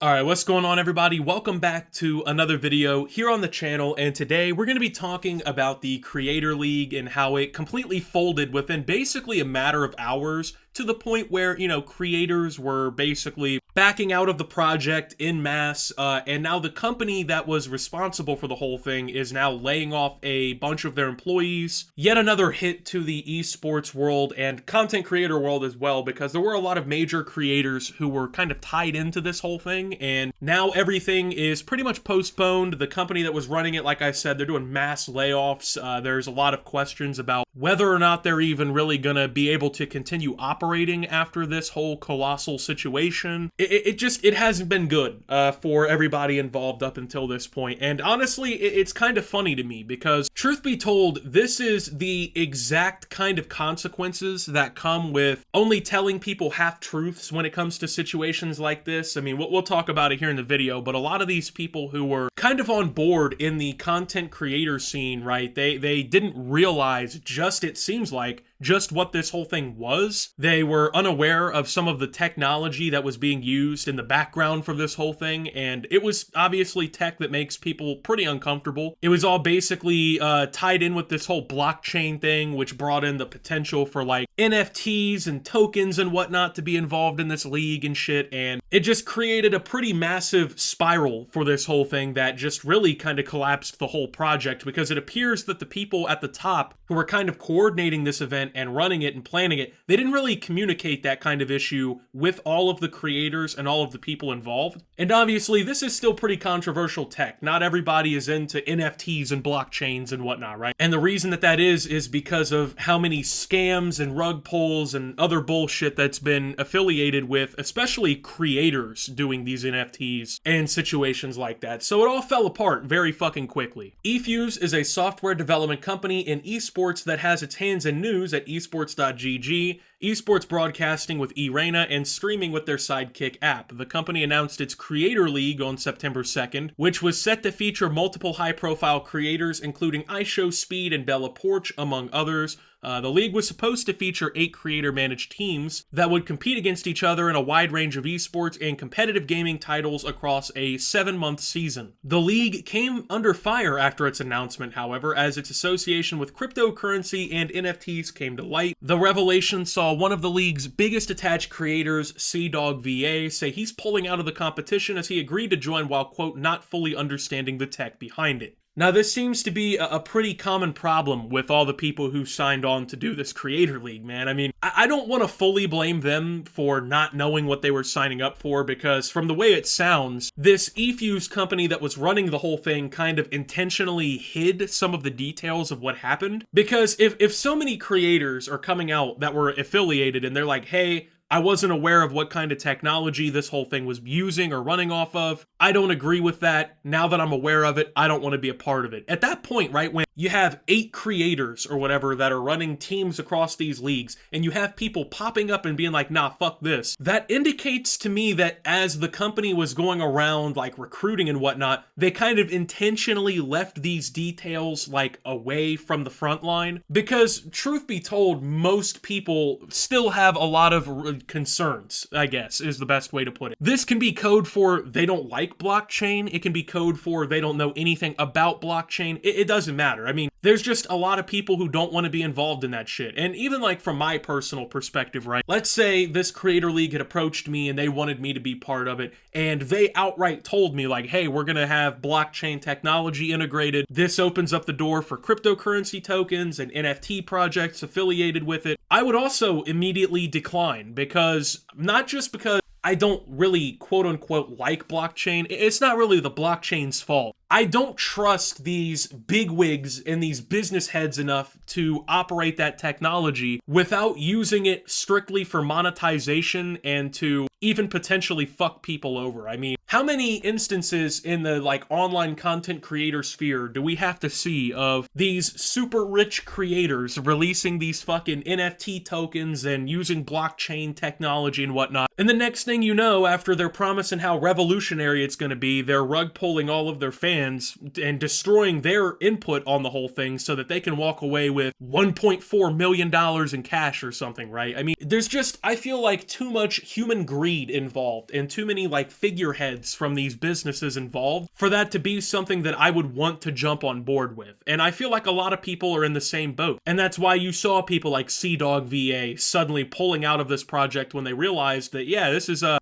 Alright, what's going on everybody? Welcome back to another video here on the channel, and today we're going to be talking about the Creator League and how it completely folded within basically a matter of hours, to the point where, creators were basically backing out of the project en masse, and now the company that was responsible for the whole thing is now laying off a bunch of their employees. Yet another hit to the esports world and content creator world as well, because there were a lot of major creators who were kind of tied into this whole thing, and now everything is pretty much postponed. The company that was running it, like I said, they're doing mass layoffs. There's a lot of questions about whether or not they're even really gonna be able to continue operating after this whole colossal situation. It hasn't been good for everybody involved up until this point. And honestly, it's kind of funny to me because, truth be told, this is the exact kind of consequences that come with only telling people half-truths when it comes to situations like this. I mean, we'll talk about it here in the video, but a lot of these people who were kind of on board in the content creator scene, right, they didn't realize it seems like, just what this whole thing was. They were unaware of some of the technology that was being used in the background for this whole thing, and it was obviously tech that makes people pretty uncomfortable. It was all basically tied in with this whole blockchain thing, which brought in the potential for like NFTs and tokens and whatnot to be involved in this league and shit, and it just created a pretty massive spiral for this whole thing that just really kind of collapsed the whole project, because it appears that the people at the top who were kind of coordinating this event and running it and planning it, they didn't really communicate that kind of issue with all of the creators and all of the people involved. And obviously, this is still pretty controversial tech. Not everybody is into NFTs and blockchains and whatnot, right? And the reason that is because of how many scams and rug pulls and other bullshit that's been affiliated with, especially creators doing these NFTs and situations like that. So it all fell apart very fucking quickly. eFuse is a software development company in esports that has its hands in news at esports.gg, esports broadcasting with eReina, and streaming with their Sidekick app. The company announced its Creator League on September 2nd, which was set to feature multiple high-profile creators, including IShowSpeed and Poarch, among others. The league was supposed to feature 8 creator-managed teams that would compete against each other in a wide range of esports and competitive gaming titles across a 7-month season. The league came under fire after its announcement, however, as its association with cryptocurrency and NFTs came to light. The revelation saw one of the league's biggest attached creators, CDogVA, say he's pulling out of the competition as he agreed to join while, quote, not fully understanding the tech behind it. Now, this seems to be a pretty common problem with all the people who signed on to do this Creator League, man. I mean, I don't want to fully blame them for not knowing what they were signing up for, because from the way it sounds, this eFuse company that was running the whole thing kind of intentionally hid some of the details of what happened. Because if so many creators are coming out that were affiliated and they're like, hey, I wasn't aware of what kind of technology this whole thing was using or running off of, I don't agree with that. Now that I'm aware of it, I don't want to be a part of it. At that point, right, when you have 8 creators or whatever that are running teams across these leagues, and you have people popping up and being like, nah, fuck this, that indicates to me that as the company was going around like recruiting and whatnot, they kind of intentionally left these details like away from the front line. Because truth be told, most people still have a lot of concerns, I guess, is the best way to put it. This can be code for they don't like blockchain. It can be code for they don't know anything about blockchain. It doesn't matter. I mean, there's just a lot of people who don't want to be involved in that shit. And even like from my personal perspective, right? Let's say this Creator League had approached me and they wanted me to be part of it, and they outright told me like, hey, we're gonna have blockchain technology integrated. This opens up the door for cryptocurrency tokens and NFT projects affiliated with it. I would also immediately decline, because not just because I don't really quote-unquote like blockchain. It's not really the blockchain's fault. I don't trust these bigwigs and these business heads enough to operate that technology without using it strictly for monetization and to even potentially fuck people over. I mean, how many instances in the like online content creator sphere do we have to see of these super rich creators releasing these fucking NFT tokens and using blockchain technology and whatnot? And the next thing you know, after they're promising how revolutionary it's going to be, they're rug pulling all of their fans fans and destroying their input on the whole thing so that they can walk away with $1.4 million in cash or something, right? I mean, there's just, I feel like, too much human greed involved and too many like figureheads from these businesses involved for that to be something that I would want to jump on board with. And I feel like a lot of people are in the same boat. And that's why you saw people like CDawg VA suddenly pulling out of this project when they realized that, yeah,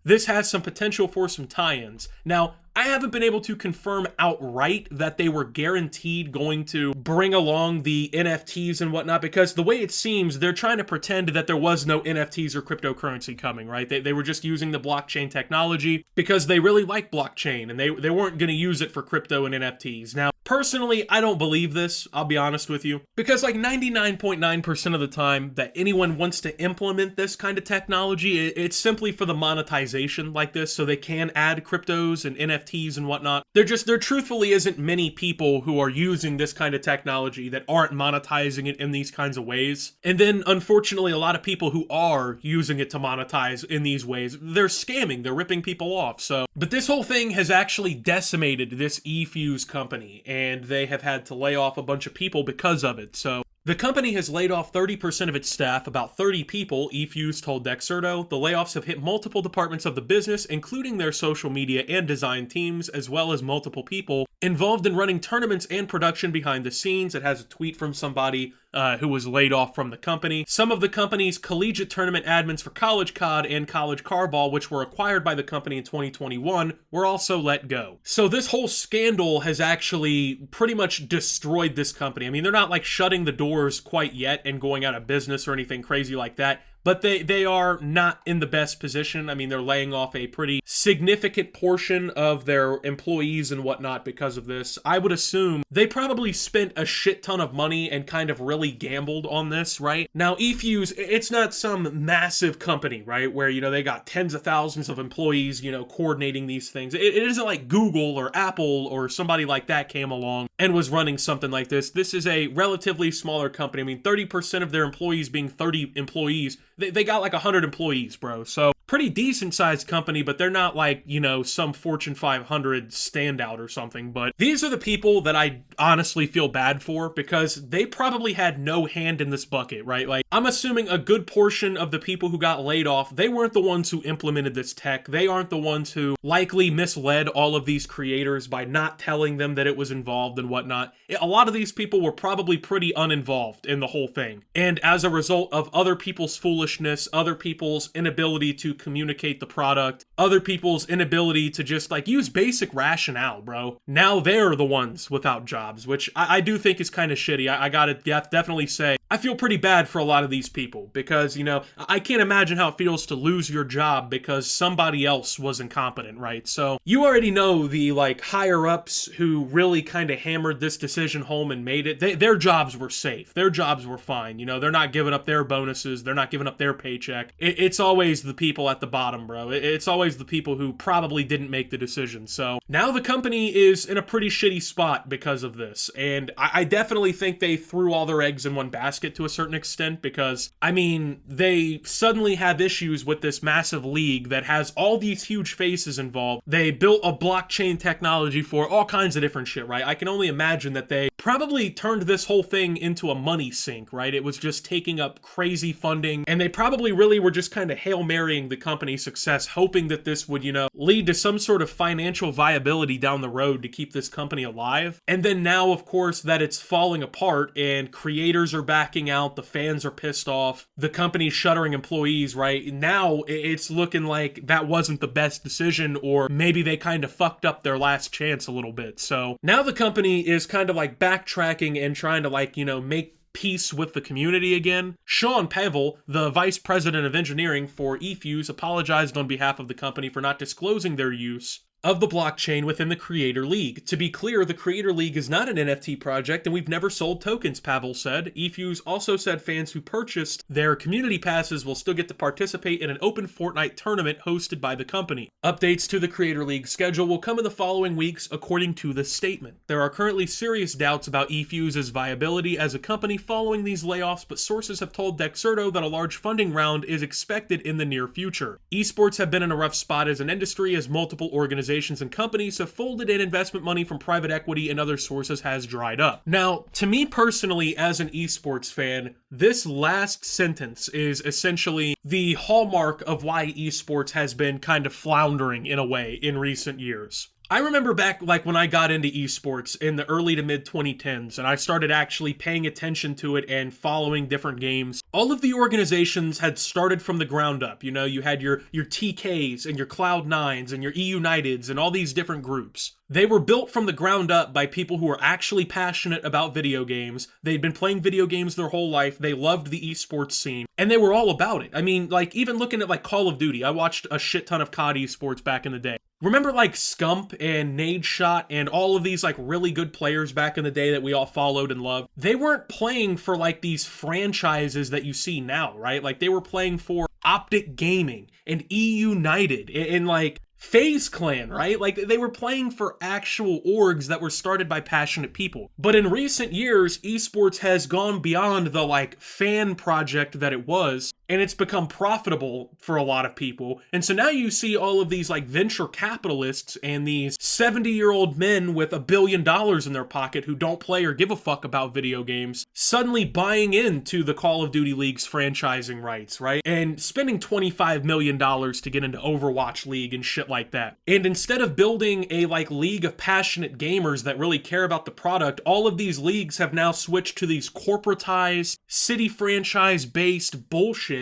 this has some potential for some tie-ins. Now, I haven't been able to confirm outright that they were guaranteed going to bring along the NFTs and whatnot, because the way it seems, they're trying to pretend that there was no NFTs or cryptocurrency coming, right? They were just using the blockchain technology because they really like blockchain, and they weren't going to use it for crypto and NFTs. Now, personally, I don't believe this, I'll be honest with you, because like 99.9% of the time that anyone wants to implement this kind of technology, it's simply for the monetization like this, so they can add cryptos and NFTs and whatnot. There truthfully isn't many people who are using this kind of technology that aren't monetizing it in these kinds of ways. And then, unfortunately, a lot of people who are using it to monetize in these ways, they're scamming, they're ripping people off. But this whole thing has actually decimated this eFuse company, and they have had to lay off a bunch of people because of it. So the company has laid off 30% of its staff, about 30 people, eFuse told Dexerto. The layoffs have hit multiple departments of the business, including their social media and design teams, as well as multiple people involved in running tournaments and production behind the scenes. It has a tweet from somebody who was laid off from the company. Some of the company's collegiate tournament admins for College COD and College Carball, which were acquired by the company in 2021, were also let go. So this whole scandal has actually pretty much destroyed this company. I mean, they're not like shutting the doors quite yet and going out of business or anything crazy like that, but they are not in the best position. I mean, they're laying off a pretty significant portion of their employees and whatnot because of this. I would assume they probably spent a shit ton of money and kind of really gambled on this, right? Now, eFuse, it's not some massive company, right, where, you know, they got tens of thousands of employees, you know, coordinating these things. It isn't like Google or Apple or somebody like that came along and was running something like this. This is a relatively smaller company. I mean, 30% of their employees being 30 employees, they got like 100 employees, bro. So pretty decent sized company, but they're not like, you know, some Fortune 500 standout or something. But these are the people that I honestly feel bad for, because they probably had no hand in this bucket, right? Like, I'm assuming a good portion of the people who got laid off, they weren't the ones who implemented this tech. They aren't the ones who likely misled all of these creators by not telling them that it was involved and whatnot. A lot of these people were probably pretty uninvolved in the whole thing. And as a result of other people's foolishness, other people's inability to communicate the product, other people's inability to just like use basic rationale, bro, now they're the ones without jobs, which I do think is kind of shitty. I gotta definitely say, I feel pretty bad for a lot of these people, because, you know, I can't imagine how it feels to lose your job because somebody else was incompetent, right? So you already know the like higher ups who really kind of hammered this decision home and made it. Their jobs were safe. Their jobs were fine. You know, they're not giving up their bonuses. They're not giving up their paycheck. It's always the people at the bottom, bro. It's always the people who probably didn't make the decision. So now the company is in a pretty shitty spot because of this. And I definitely think they threw all their eggs in one basket to a certain extent, because, I mean, they suddenly have issues with this massive league that has all these huge faces involved. They built a blockchain technology for all kinds of different shit, right? I can only imagine that they probably turned this whole thing into a money sink, right? It was just taking up crazy funding, and they probably really were just kind of Hail Marying the company's success, hoping that this would, you know, lead to some sort of financial viability down the road to keep this company alive. And then now, of course, that it's falling apart and creators are backing out, the fans are pissed off, the company's shuttering employees, right? Now it's looking like that wasn't the best decision, or maybe they kind of fucked up their last chance a little bit. So now the company is kind of like backtracking and trying to, like, you know, make peace with the community again. Sean Pavel, the vice president of engineering for eFuse, apologized on behalf of the company for not disclosing their use of the blockchain within the Creator League. To be clear, the Creator League is not an NFT project, and we've never sold tokens, Pavel said. eFuse also said fans who purchased their community passes will still get to participate in an open Fortnite tournament hosted by the company. Updates to the Creator League schedule will come in the following weeks, according to the statement. There are currently serious doubts about eFuse's viability as a company following these layoffs, but sources have told Dexerto that a large funding round is expected in the near future. Esports have been in a rough spot as an industry, as multiple organizations organizations and companies have folded, and investment money from private equity and other sources has dried up. Now, to me personally, as an esports fan, this last sentence is essentially the hallmark of why esports has been kind of floundering in a way in recent years. I remember back like when I got into esports in the early to mid 2010s and I started actually paying attention to it and following different games. All of the organizations had started from the ground up. You know, you had your TKs and your Cloud9s and your eUniteds and all these different groups. They were built from the ground up by people who were actually passionate about video games. They'd been playing video games their whole life. They loved the esports scene and they were all about it. I mean, like even looking at like Call of Duty, I watched a shit ton of COD esports back in the day. Remember like Scump and Nadeshot and all of these like really good players back in the day that we all followed and loved? They weren't playing for like these franchises that you see now, right? Like they were playing for Optic Gaming and eUnited and like FaZe Clan, right? Like they were playing for actual orgs that were started by passionate people. But in recent years, esports has gone beyond the like fan project that it was, and it's become profitable for a lot of people. And so now you see all of these like venture capitalists and these 70-year-old men with $1 billion in their pocket who don't play or give a fuck about video games suddenly buying into the Call of Duty League's franchising rights, right? And spending $25 million to get into Overwatch League and shit like that. And instead of building a like league of passionate gamers that really care about the product, all of these leagues have now switched to these corporatized, city franchise-based bullshits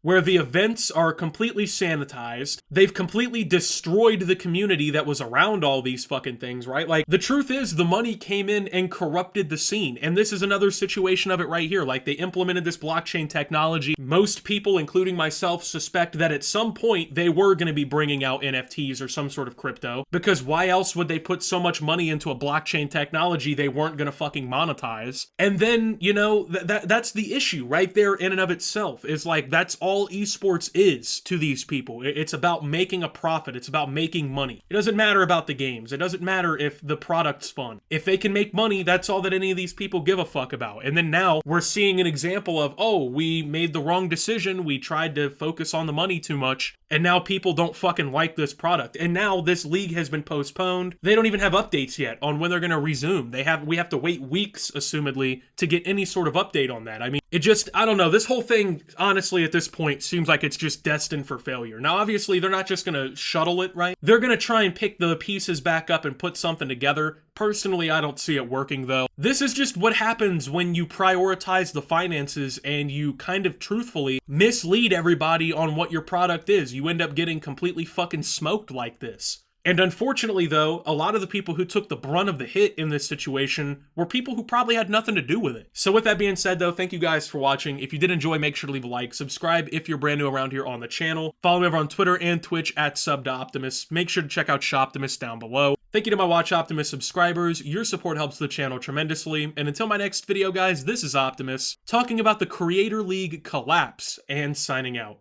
where the events are completely sanitized. They've completely destroyed the community that was around all these fucking things, right? Like, the truth is, the money came in and corrupted the scene. And this is another situation of it right here. Like, they implemented this blockchain technology. Most people, including myself, suspect that at some point they were going to be bringing out NFTs or some sort of crypto. Because why else would they put so much money into a blockchain technology they weren't going to fucking monetize? And then, you know, that's the issue right there in and of itself. Is like, that's all esports is to these people. It's about making a profit. It's about making money. It doesn't matter about the games. It doesn't matter if the product's fun. If they can make money, that's all that any of these people give a fuck about. And then now we're seeing an example of, oh, we made the wrong decision. We tried to focus on the money too much. And now people don't fucking like this product. And now this league has been postponed. They don't even have updates yet on when they're going to resume. We have to wait weeks, assumedly, to get any sort of update on that. I mean, it just, I don't know. This whole thing, honestly, at this point, seems like it's just destined for failure. Now, obviously, they're not just going to shuttle it, right? They're going to try and pick the pieces back up and put something together. Personally, I don't see it working, though. This is just what happens when you prioritize the finances and you kind of truthfully mislead everybody on what your product is. You end up getting completely fucking smoked like this. And unfortunately, though, a lot of the people who took the brunt of the hit in this situation were people who probably had nothing to do with it. So with that being said, though, thank you guys for watching. If you did enjoy, make sure to leave a like. Subscribe if you're brand new around here on the channel. Follow me over on Twitter and Twitch at @SubToOptimus. Make sure to check out Shoptimus down below. Thank you to my Watch Optimus subscribers. Your support helps the channel tremendously. And until my next video, guys, this is Optimus, talking about the Creator League collapse and signing out.